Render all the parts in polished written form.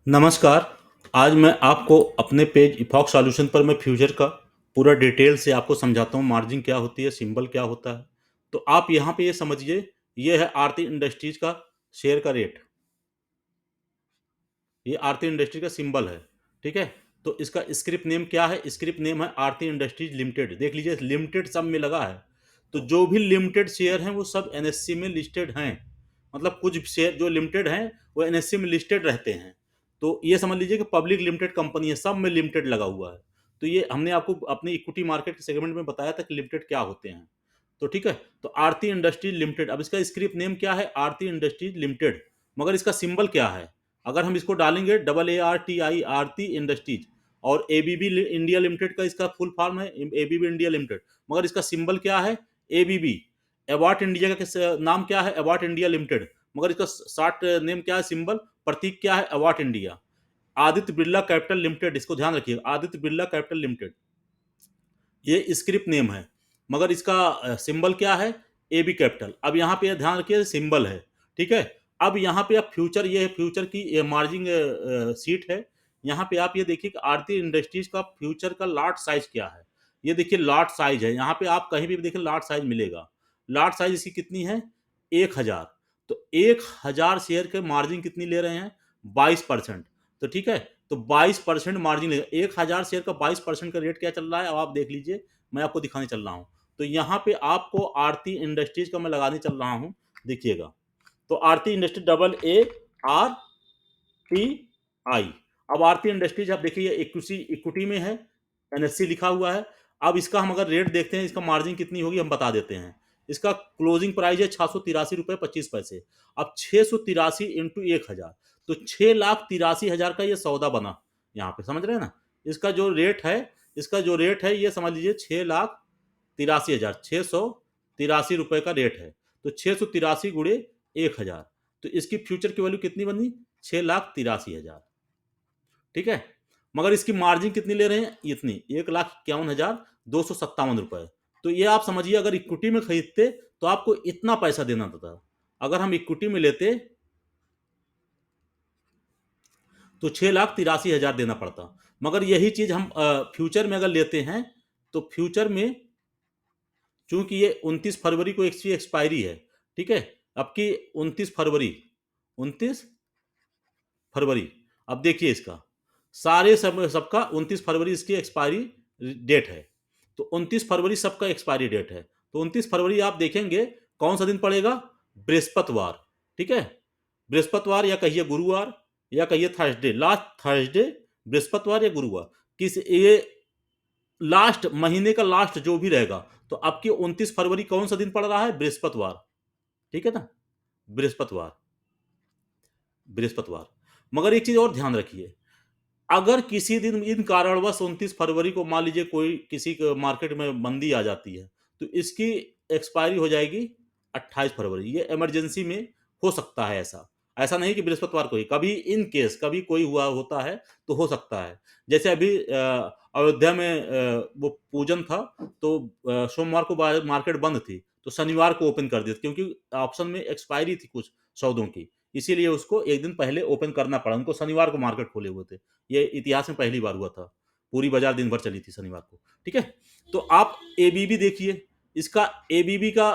नमस्कार। आज मैं आपको अपने पेज इपॉक्स सॉल्यूशन पर मैं फ्यूचर का पूरा डिटेल से आपको समझाता हूँ, मार्जिन क्या होती है, सिंबल क्या होता है। तो आप यहाँ पे ये समझिए, ये है आरती इंडस्ट्रीज का शेयर का रेट। ये आरती इंडस्ट्री का सिंबल है, ठीक है। तो इसका स्क्रिप्ट नेम क्या है? स्क्रिप्ट नेम है आरती इंडस्ट्रीज लिमिटेड। देख लीजिए, लिमिटेड सब में लगा है। तो जो भी लिमिटेड शेयर हैं वो सब एनएससी में लिस्टेड हैं। मतलब कुछ शेयर जो लिमिटेड हैं वो एनएससी में लिस्टेड रहते हैं। तो ये समझ लीजिए कि पब्लिक लिमिटेड कंपनी है, सब में लिमिटेड लगा हुआ है। तो ये हमने आपको अपने इक्विटी मार्केट के सेगमेंट में बताया था कि लिमिटेड क्या होते हैं। तो ठीक है। तो आरती इंडस्ट्रीज लिमिटेड, अब इसका स्क्रिप्ट नेम क्या है? आरती इंडस्ट्रीज लिमिटेड। मगर इसका सिंबल क्या है? अगर हम इसको डालेंगे AARTI, आरती इंडस्ट्रीज, और एबीबी इंडिया लिमिटेड का इसका फुल फॉर्म है एबीबी इंडिया लिमिटेड। मगर इसका सिंबल क्या है? एबीबी। एवार्ट इंडिया का नाम क्या है? Ewart India limited. मगर इसका शॉर्ट नेम क्या है? सिंबल प्रतीक क्या है? Award India. Aditya Birla Capital Limited, इसको ध्यान रखिए, आदित्य बिरला कैपिटल लिमिटेड, ये स्क्रिप्ट नेम है। मगर इसका सिंबल क्या है? A B Capital. अब यहाँ पे ध्यान रखिए, सिंबल है, ठीक है। अब यहाँ पे आप फ्यूचर, ये फ्यूचर की मार्जिन सीट है। यहाँ पे आप ये देखिए कि आरती इंडस्ट्रीज का फ्यूचर का लॉट साइज क्या है। ये देखिए लॉट साइज है, यहाँ पे आप कहीं भी देखिए लॉट साइज मिलेगा। लॉट साइज इसकी कितनी है? 1000। तो 1000 शेयर के मार्जिन कितनी ले रहे हैं? 22%। तो ठीक है। तो 22% मार्जिन, 1000 शेयर का 22% का रेट क्या चल रहा है अब आप देख लीजिए। मैं आपको दिखाने चल रहा हूं। तो यहाँ पे आपको आरती इंडस्ट्रीज का मैं लगाने चल रहा हूं, देखिएगा। तो आरती इंडस्ट्री AARTI। अब आरती इंडस्ट्रीज आप देखिए इक्विटी इक्विटी में है, एनएससी लिखा हुआ है। अब इसका हम अगर रेट देखते हैं, इसका मार्जिन कितनी होगी हम बता देते हैं। इसका क्लोजिंग प्राइस है 683 रुपये 25 पैसे। अब 683 इंटू 1000, तो 6,83,000 का ये सौदा बना। यहाँ पे समझ रहे हैं ना? इसका जो रेट है, इसका जो रेट है ये समझ लीजिए 6,83,683 रुपए का रेट है। तो 683 गुड़े 1000, तो इसकी फ्यूचर की वैल्यू कितनी बनी? 6,83,000, ठीक है। मगर इसकी मार्जिन कितनी ले रहे हैं? इतनी, 1,51,257 रुपए। तो ये आप समझिए, अगर इक्विटी में खरीदते तो आपको इतना पैसा देना था। अगर हम इक्विटी में लेते तो 6,83,000 देना पड़ता। मगर यही चीज हम फ्यूचर में अगर लेते हैं, तो फ्यूचर में चूंकि ये 29 फरवरी को इसकी एक्सपायरी है, ठीक है। अब की 29 फरवरी, अब देखिए इसका सारे सबका 29 फरवरी इसकी एक्सपायरी डेट है। तो 29 फरवरी सबका एक्सपायरी डेट है। तो 29 फरवरी आप देखेंगे कौन सा दिन पड़ेगा? बृहस्पतिवार, ठीक है। बृहस्पतिवार या कहिए गुरुवार, या कहिए थर्सडे, लास्ट थर्सडे, बृहस्पतिवार या गुरुवार, किस ये लास्ट महीने का लास्ट जो भी रहेगा। तो आपकी 29 फरवरी कौन सा दिन पड़ रहा है? बृहस्पतिवार, ठीक है ना। बृहस्पतिवार, बृहस्पतिवार। मगर एक चीज और ध्यान रखिए, अगर किसी दिन इन कारणवश 29 फरवरी को मान लीजिए कोई किसी मार्केट में मंदी आ जाती है, तो इसकी एक्सपायरी हो जाएगी 28 फरवरी। ये इमरजेंसी में हो सकता है ऐसा। ऐसा नहीं कि बृहस्पतिवार को ही, कभी इन केस कभी कोई हुआ होता है तो हो सकता है। जैसे अभी अयोध्या में वो पूजन था, तो सोमवार को मार्केट बंद थी, तो शनिवार को ओपन कर दी क्योंकि ऑप्शन में एक्सपायरी थी कुछ सौदों की। इसीलिए उसको एक दिन पहले ओपन करना पड़ा उनको, शनिवार को मार्केट खोले हुए थे। ये इतिहास में पहली बार हुआ था। पूरी बाजार दिन भर चली थी शनिवार को, ठीक है। तो आप एबीबी देखिए, इसका एबीबी का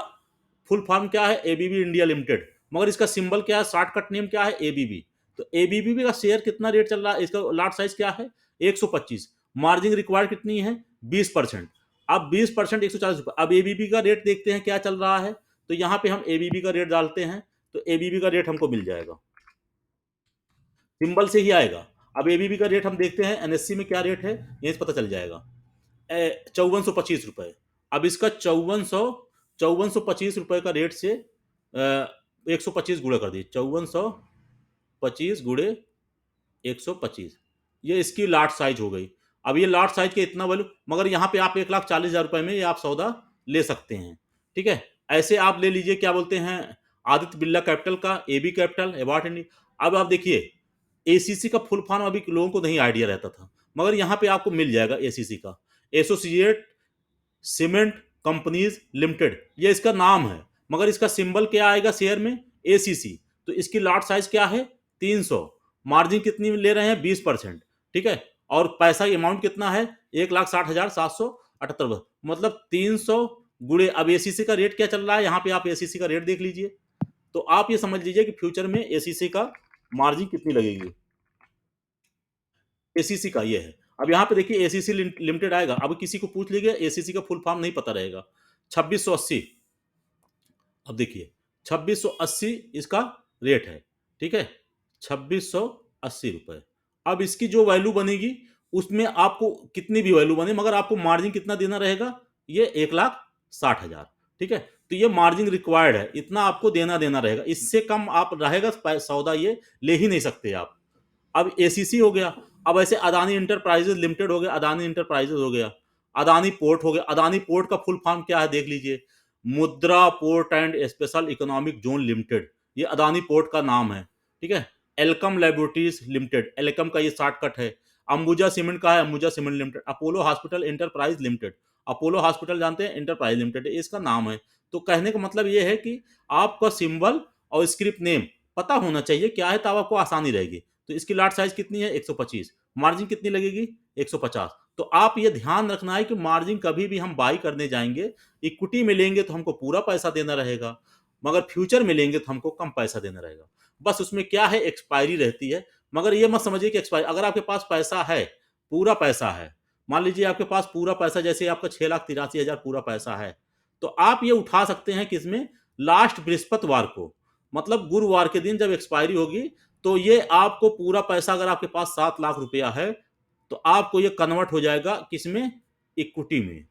फुल फॉर्म क्या है? ABB India limited. मगर इसका सिंबल क्या है? शॉर्टकट नेम क्या है? एबीबी। तो एबीबी का शेयर कितना रेट चल रहा है? इसका लॉट साइज क्या है? 125। मार्जिन रिक्वायर्ड कितनी है? 20%। अब 20% 140 रुपए। अब एबीबी का रेट देखते हैं क्या चल रहा है। तो यहाँ पे हम एबीबी का रेट डालते हैं, तो एबीबी का रेट हमको मिल जाएगा, सिंबल से ही आएगा। अब एबीबी का रेट हम देखते हैं एनएससी में क्या रेट है, यहीं से पता चल जाएगा। 5425 रुपए। अब इसका 5425 रुपए का रेट से 125 गुणा कर दिए, 5425 गुणे 125, ये इसकी लाट साइज हो गई। अब ये लाट साइज के इतना वैल्यू, मगर यहाँ पे आप 1,40,000 रुपए में ये आप सौदा ले सकते हैं, ठीक है। ऐसे आप ले लीजिए, क्या बोलते हैं, आदित्य बिरला कैपिटल का एबी कैपिटल अवार्ड इंडिया। अब आप देखिए, एसीसी का फुल फॉर्म अभी लोगों को नहीं आइडिया रहता था, मगर यहाँ पे आपको मिल जाएगा एसीसी का, एसोसिएट सीमेंट कंपनीज लिमिटेड, ये इसका नाम है। मगर इसका सिंबल क्या आएगा शेयर में? एसीसी। तो इसकी लॉट साइज क्या है? 300। मार्जिन कितनी ले रहे हैं, 20%, ठीक है। और पैसा अमाउंट कितना है, 1,60,778, मतलब 300 गुणे, अब एसीसी का रेट क्या चल रहा है, यहाँ पे आप एसीसी का रेट देख लीजिए, तो आप ये समझ लीजिए कि फ्यूचर में एसीसी का मार्जिन कितनी लगेगी। एसीसी का ये है। अब यहाँ पे देखिए एसीसी लिमिटेड आएगा, अब किसी को पूछ लीजिए एसीसी का फुल फॉर्म नहीं पता रहेगा, 2680। अब देखिए 2680 इसका रेट है, ठीक है, 2680 रुपए। अब इसकी जो वैल्यू बनेगी उसमें आपको कितनी भी वैल्यू बने, मगर आपको मार्जिन कितना देना रहेगा, ये 1,60,000, ठीक है। तो ये मार्जिन रिक्वायर्ड है, इतना आपको देना देना रहेगा, इससे कम आप रहेगा सौदा ये ले ही नहीं सकते आप। अब एसीसी हो गया, अब ऐसे अदानी इंटरप्राइजेज लिमिटेड हो गया, अदानी इंटरप्राइजेज हो गया, अदानी पोर्ट हो गया। अदानी पोर्ट का फुल फॉर्म क्या है देख लीजिए, मुद्रा port and special economic zone limited, ये अदानी पोर्ट का नाम है, ठीक है। एल्कम लेबोरेटरीज लिमिटेड, एल्कम का ये शॉर्टकट है। अंबुजा सीमेंट का है, Ambuja cement limited. Apollo hospital enterprise limited, Apollo hospital जानते हैं, इंटरप्राइज लिमिटेड इसका नाम है। तो कहने का मतलब ये है कि आपका सिंबल और स्क्रिप्ट नेम पता होना चाहिए क्या है, तब आपको आसानी रहेगी। तो इसकी लाट साइज कितनी है, 125, मार्जिन कितनी लगेगी, 150। तो आप ये ध्यान रखना है कि मार्जिन कभी भी हम बाई करने जाएंगे, इक्विटी में लेंगे तो हमको पूरा पैसा देना रहेगा, मगर फ्यूचर में लेंगे तो हमको कम पैसा देना रहेगा। बस उसमें क्या है, एक्सपायरी रहती है। मगर ये मत समझिए कि एक्सपायरी, अगर आपके पास पैसा है, पूरा पैसा है, मान लीजिए आपके पास पूरा पैसा, जैसे आपका 6,83,000 पूरा पैसा है, तो आप ये उठा सकते हैं किसमें, लास्ट बृहस्पतिवार को, मतलब गुरुवार के दिन जब एक्सपायरी होगी, तो ये आपको पूरा पैसा, अगर आपके पास 7 लाख रुपया है, तो आपको ये कन्वर्ट हो जाएगा किसमें, इक्विटी में।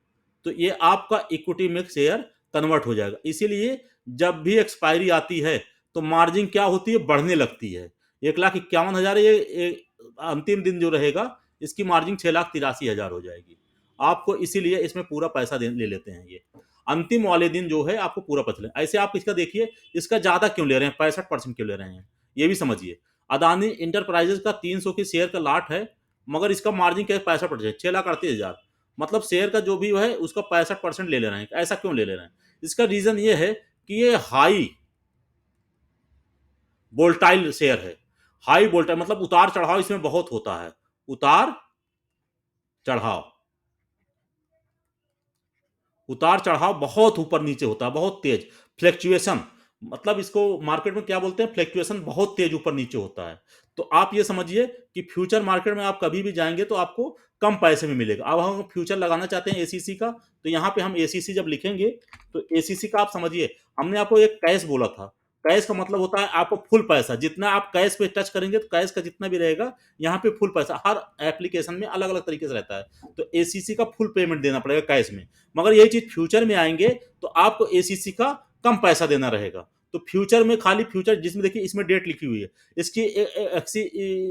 तो ये आपका इक्विटी में शेयर कन्वर्ट हो जाएगा। इसीलिए जब भी एक्सपायरी आती है तो मार्जिन क्या होती है, बढ़ने लगती है। 1,51,000 ये अंतिम दिन जो रहेगा, इसकी मार्जिन 6,83,000 हो जाएगी आपको। इसीलिए इसमें पूरा पैसा ले लेते हैं ये, अंतिम वाले दिन जो है आपको पूरा पैसा ले। ऐसे आप इसका देखिए, इसका ज्यादा क्यों ले रहे हैं, 65% क्यों ले रहे हैं, ये भी समझिए। अदानी इंटरप्राइजेज का 300 के शेयर का लाट है, मगर इसका मार्जिन क्या है, 65%, 6,38,000, मतलब शेयर का जो भी है उसका 65% ले ले रहे हैं। ऐसा क्यों ले ले रहे हैं, इसका रीजन ये है कि ये हाई वोल्टाइल शेयर है। हाई वोल्टाइल मतलब उतार चढ़ाव इसमें बहुत होता है, उतार चढ़ाव, उतार चढ़ाव बहुत ऊपर नीचे होता है, बहुत तेज फ्लैक्चुएशन, मतलब इसको मार्केट में क्या बोलते हैं, फ्लैक्चुएशन बहुत तेज ऊपर नीचे होता है। तो आप ये समझिए कि फ्यूचर मार्केट में आप कभी भी जाएंगे तो आपको कम पैसे में मिलेगा। अब हम फ्यूचर लगाना चाहते हैं एसीसी का, तो यहाँ पे हम एसीसी जब लिखेंगे, तो एसीसी का आप समझिए, हमने आपको एक कैश बोला था, कैश का मतलब होता है आपको फुल पैसा, जितना आप कैश पे टच करेंगे तो कैश का जितना भी रहेगा, यहाँ पे फुल पैसा, हर एप्लीकेशन में अलग अलग तरीके से रहता है। तो एसीसी का फुल पेमेंट देना पड़ेगा कैश में। मगर यही चीज फ्यूचर में आएंगे तो आपको एसीसी का कम पैसा देना रहेगा। तो फ्यूचर में खाली फ्यूचर, जिसमें देखिए इसमें डेट लिखी हुई है, इसकी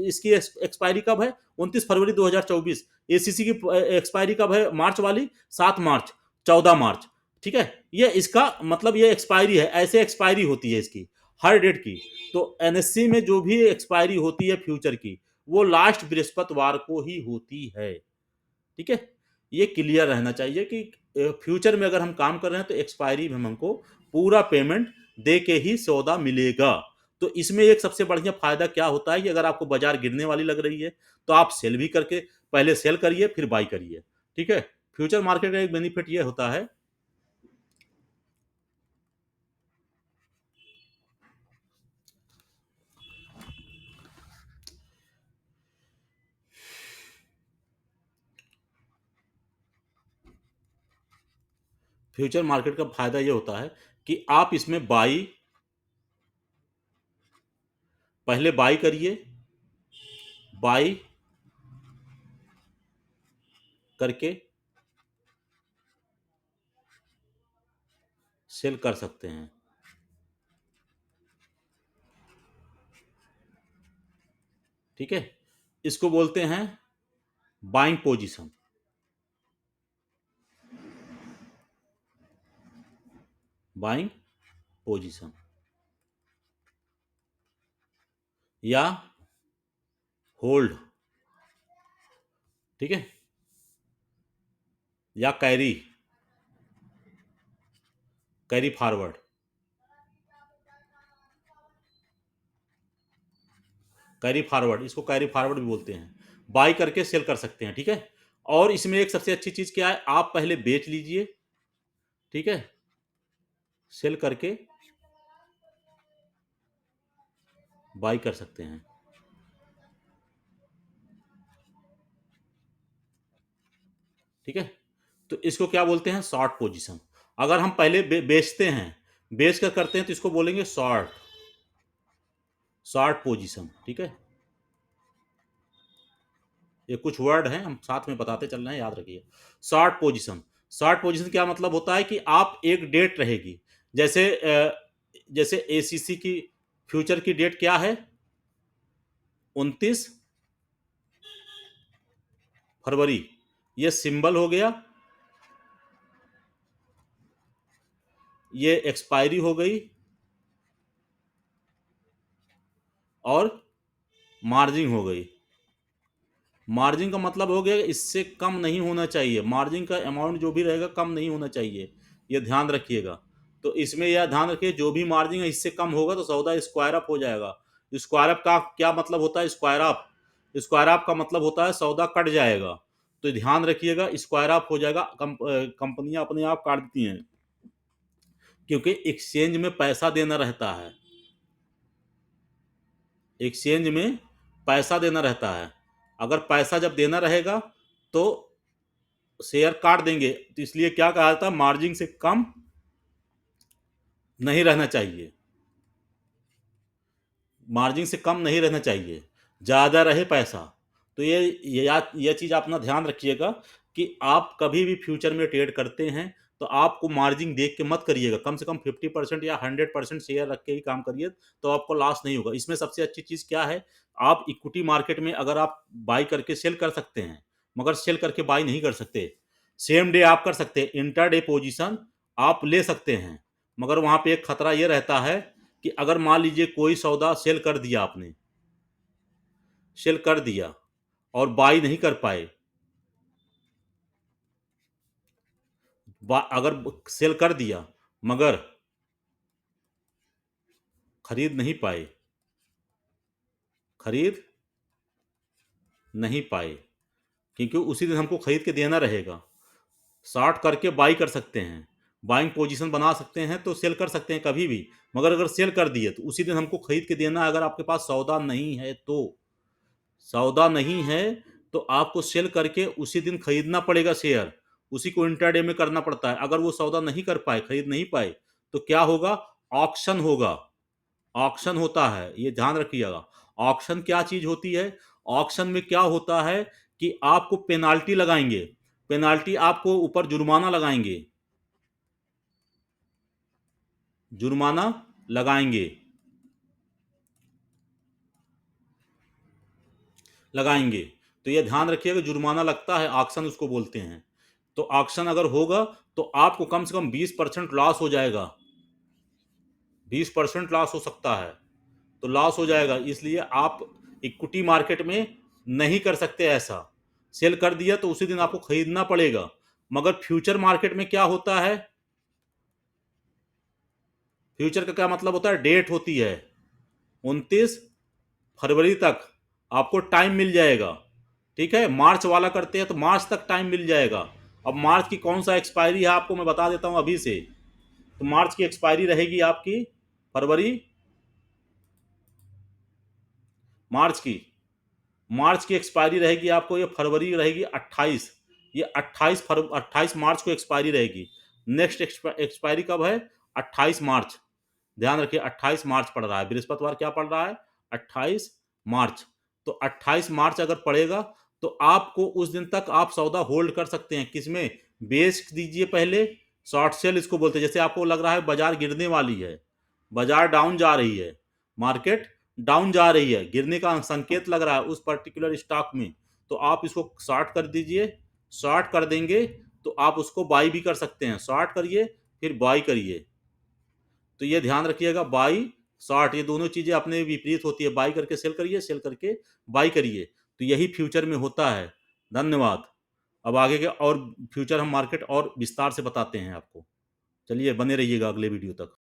इसकी एक्सपायरी कब है, 29 फरवरी 2024। एसीसी की एक्सपायरी कब है, मार्च वाली, 7 मार्च, 14 मार्च, ठीक है। ये इसका मतलब ये एक्सपायरी है, ऐसे एक्सपायरी होती है इसकी हर डेट की। तो एनएससी में जो भी एक्सपायरी होती है फ्यूचर की, वो लास्ट बृहस्पतिवार को ही होती है, ठीक है। ये क्लियर रहना चाहिए कि फ्यूचर में अगर हम काम कर रहे हैं तो एक्सपायरी में हमको पूरा पेमेंट दे के ही सौदा मिलेगा। तो इसमें एक सबसे बढ़िया फायदा क्या होता है कि अगर आपको बाजार गिरने वाली लग रही है तो आप सेल भी करके, पहले सेल करिए फिर बाई करिए, ठीक है। फ्यूचर मार्केट का एक बेनिफिट ये होता है, फ्यूचर मार्केट का फायदा ये होता है कि आप इसमें बाई, पहले बाई करिए, बाई करके सेल कर सकते हैं, ठीक है। इसको बोलते हैं बाइंग पोजीशन, बाइंग पोजीशन, या होल्ड, ठीक है, या carry, carry forward. Carry forward, इसको कैरी फॉरवर्ड भी बोलते हैं। बाई करके सेल कर सकते हैं, ठीक है। और इसमें एक सबसे अच्छी चीज क्या है, आप पहले बेच लीजिए, ठीक है, सेल करके बाई कर सकते हैं, ठीक है। तो इसको क्या बोलते हैं, शॉर्ट पोजीशन। अगर हम पहले बेचते हैं, बेच कर करते हैं, तो इसको बोलेंगे शॉर्ट, शॉर्ट पोजीशन, ठीक है। ये कुछ वर्ड हैं, हम साथ में बताते चल रहे हैं, याद रखिए। शॉर्ट पोजीशन, शॉर्ट पोजीशन क्या मतलब होता है कि आप एक डेट रहेगी, जैसे जैसे एसीसी की फ्यूचर की डेट क्या है, 29 फरवरी, ये सिंबल हो गया, ये एक्सपायरी हो गई, और मार्जिन हो गई। मार्जिन का मतलब हो गया इससे कम नहीं होना चाहिए, मार्जिन का अमाउंट जो भी रहेगा कम नहीं होना चाहिए, ये ध्यान रखिएगा। तो इसमें यह ध्यान रखिए, जो भी मार्जिन है इससे कम होगा तो सौदा स्क्वायर अप हो जाएगा। स्क्वायर अप का क्या मतलब होता है, स्क्वायर अप, स्क्वायर अप का मतलब होता है सौदा कट जाएगा। तो ध्यान रखिएगा, स्क्वायर अप हो जाएगा, कंपनियां अपने आप काट देती हैं, क्योंकि एक्सचेंज में पैसा देना रहता है, एक्सचेंज में पैसा देना रहता है। अगर पैसा जब देना रहेगा तो शेयर काट देंगे, तो इसलिए क्या कहा जाता है, मार्जिन से कम नहीं रहना चाहिए, मार्जिन से कम नहीं रहना चाहिए, ज़्यादा रहे पैसा। तो ये चीज़ आप अपना ध्यान रखिएगा कि आप कभी भी फ्यूचर में ट्रेड करते हैं तो आपको मार्जिन देख के मत करिएगा, कम से कम 50% या 100% शेयर रख के ही काम करिए, तो आपको लॉस नहीं होगा। इसमें सबसे अच्छी चीज़ क्या है, आप इक्विटी मार्केट में अगर आप बाई करके सेल कर सकते हैं, मगर सेल करके बाई नहीं कर सकते। सेम डे आप कर सकते हैं, इंटर डे पोजिशन आप ले सकते हैं, मगर वहाँ पे एक खतरा ये रहता है कि अगर मान लीजिए कोई सौदा सेल कर दिया आपने, सेल कर दिया और बाई नहीं कर पाए, अगर सेल कर दिया मगर खरीद नहीं पाए, खरीद नहीं पाए, क्योंकि उसी दिन हमको खरीद के देना रहेगा। शॉर्ट करके बाई कर सकते हैं, बाइंग पोजीशन बना सकते हैं, तो सेल कर सकते हैं कभी भी, मगर अगर सेल कर दिए तो उसी दिन हमको खरीद के देना है। अगर आपके पास सौदा नहीं है तो, सौदा नहीं है तो आपको सेल करके उसी दिन खरीदना पड़ेगा शेयर, उसी को इंट्राडे में करना पड़ता है। अगर वो सौदा नहीं कर पाए, खरीद नहीं पाए, तो क्या होगा, ऑक्शन होगा, ऑक्शन होता है, ये ध्यान रखिएगा। ऑक्शन क्या चीज होती है, ऑक्शन में क्या होता है कि आपको पेनाल्टी लगाएंगे, पेनाल्टी आपको ऊपर जुर्माना लगाएंगे, जुर्माना लगाएंगे, लगाएंगे। तो ये ध्यान रखिएगा, जुर्माना लगता है, ऑक्शन उसको बोलते हैं। तो ऑक्शन अगर होगा तो आपको कम से कम 20% लॉस हो जाएगा, 20% लॉस हो सकता है, तो लॉस हो जाएगा। इसलिए आप इक्विटी मार्केट में नहीं कर सकते ऐसा, सेल कर दिया तो उसी दिन आपको खरीदना पड़ेगा। मगर फ्यूचर मार्केट में क्या होता है, फ्यूचर का क्या मतलब होता है, डेट होती है 29 फरवरी तक आपको टाइम मिल जाएगा, ठीक है। मार्च वाला करते हैं तो मार्च तक टाइम मिल जाएगा। अब मार्च की कौन सा एक्सपायरी है आपको मैं बता देता हूं अभी से। तो मार्च की एक्सपायरी रहेगी आपकी, फरवरी, मार्च की, मार्च की एक्सपायरी रहेगी आपको, ये फरवरी रहेगी 28, ये 28 मार्च को एक्सपायरी रहेगी। नेक्स्ट एक्सपायरी कब है, 28 मार्च। ध्यान रखिए 28 मार्च पड़ रहा है, बृहस्पतिवार क्या पड़ रहा है, 28 मार्च। तो 28 मार्च अगर पड़ेगा तो आपको उस दिन तक आप सौदा होल्ड कर सकते हैं, किसमें, बेच दीजिए पहले, शॉर्ट सेल इसको बोलते हैं। जैसे आपको लग रहा है बाजार गिरने वाली है, बाजार डाउन जा रही है, मार्केट डाउन जा रही है, गिरने का संकेत लग रहा है उस पर्टिकुलर स्टॉक में, तो आप इसको शॉर्ट कर दीजिए, शॉर्ट कर देंगे तो आप उसको बाई भी कर सकते हैं, शॉर्ट करिए फिर बाई करिए। तो ये ध्यान रखिएगा, बाई शॉर्ट ये दोनों चीजें अपने विपरीत होती है, बाई करके सेल करिए, सेल करके बाई करिए, तो यही फ्यूचर में होता है। धन्यवाद। अब आगे के और फ्यूचर हम मार्केट और विस्तार से बताते हैं आपको। चलिए बने रहिएगा अगले वीडियो तक।